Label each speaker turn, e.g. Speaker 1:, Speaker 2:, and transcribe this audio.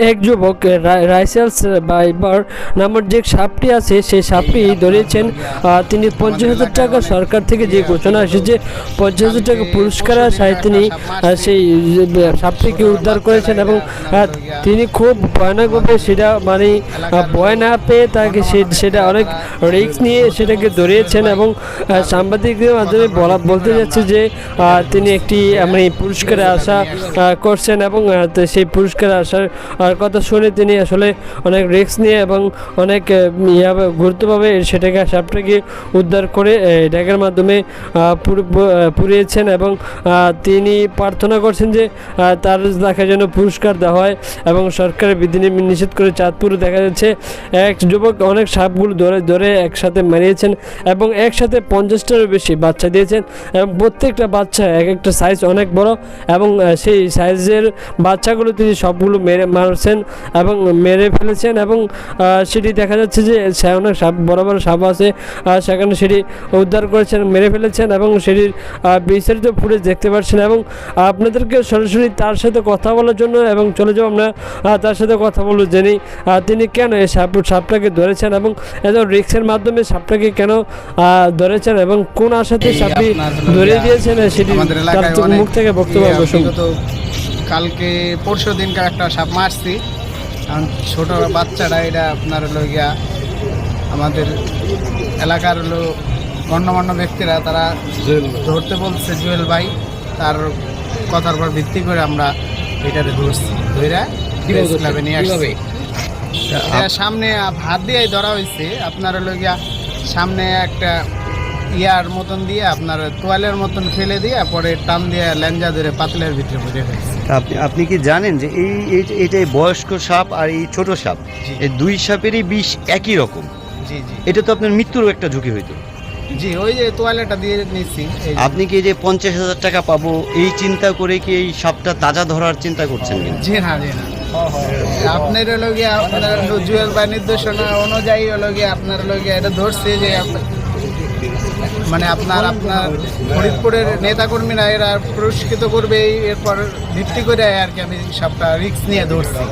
Speaker 1: এক যুবক রাইসেলস বাইবার নামের যে সাপটি আছে সেই সাপটি ধরেছেন। তিনি 50,000 টাকা সরকার থেকে যে ঘোষণা এসেছে 50,000 টাকা পুরস্কার আশায় তিনি সেই সাপটিকে উদ্ধার করেছেন এবং তিনি খুব ভয়ানকভাবে সেটা মানে ভয় না পেয়ে তাকে সেটা অনেক রিস্ক নিয়ে সেটাকে ধরিয়েছেন এবং সাংবাদিকদের মাধ্যমে বলতে যাচ্ছে যে তিনি একটি মানে পুরস্কারে আশা করছেন এবং সেই পুরস্কারে আসার কথা শুনে তিনি আসলে অনেক রিস্ক নিয়ে এবং অনেক গুরুত্বভাবে সেটাকে সাপটাকে উদ্ধার করে ড্যাগের মাধ্যমে পুড়িয়েছেন এবং তিনি প্রার্থনা করছেন যে তাকে যেন পুরস্কার দেওয়া হয় এবং সরকারের বিধি নিষেধ করে চাঁদপুরে দেখা যাচ্ছে এক যুবক অনেক সাপগুলো ধরে একসাথে মারিয়েছেন এবং একসাথে 50টারও বেশি বাচ্চা দিয়েছেন এবং প্রত্যেকটা বাচ্চা এক একটা সাইজ অনেক বড় এবং সেই সাইজের বাচ্চাগুলো তিনি সবগুলো মারছেন এবং মেরে ফেলেছেন এবং সেটি দেখা যাচ্ছে যে অনেক সাপ বড় বড় সাপ আছে সেখানে সেটি উদ্ধার করেছেন মেরে ফেলেছেন এবং সেটির বিস্তারিত ফুটেজ দেখতে পাচ্ছেন এবং আপনাদেরকে সরাসরি তার সাথে কথা বলার জন্য এবং চলে যাবো আমরা তার সাথে কথা বলবো জেনে তিনি কেন এই সাপটাকে ধরেছেন এবং এত রিস্কের মাধ্যমে সাপটাকে কেন ধরেছেন এবং কোন আশাতে সাপটি ধরে দিয়েছেন সেটি তার মুখ থেকে বক্তব্য শুনুন।
Speaker 2: কালকে পরশু দিনকার একটা সাপ মারছি, ছোট বাচ্চাটা এটা আপনার হলো গিয়া আমাদের এলাকার হলো গণ্যমান্য ব্যক্তিরা তারা ধরতে বলছে জুয়েল ভাই, তার কথার উপর ভিত্তি করে আমরা এটাতে ধরছি ধরে ক্লাবে নিয়ে আসছি। সামনে হাত দিয়ে ধরা হয়েছে আপনার হলো গিয়া সামনে একটা ইয়ার মতন দিয়ে আপনার তোয়ালের মতন ফেলে দিয়ে পরে টান দিয়ে ল্যাঞ্জা ধরে পাতলের ভিতরে ভরে ফেলছে।
Speaker 3: আপনি কি জানেন যে এইটাই বয়স্ক সাপ আর এই ছোট সাপ এই দুই সাপেরই বিষ একই রকম?
Speaker 2: জি জি,
Speaker 3: এটা তো আপনার মৃত্যুরও একটা ঝুঁকি হইতো।
Speaker 2: জি ওই যে তোয়ালেটা দিয়ে নিচ্ছি।
Speaker 3: আপনি কি এই যে 50,000 টাকা পাবো এই চিন্তা করে কি এই সাপটা তাজা ধরার চিন্তা করছেন?
Speaker 2: জি না জি না, আপনার হলো গিয়ে আপনার জুয়েল ভাই নির্দেশনা অনুযায়ী হলো গিয়ে আপনার হলো গিয়ে এটা ধরছে যে মানে আপনার ফরিদপুরের নেতাকর্মীরা এরা পুরস্কৃত করবে, এরপর ভিত্তি করে আর কি আমি সবটা রিস্ক নিয়ে ধরছি।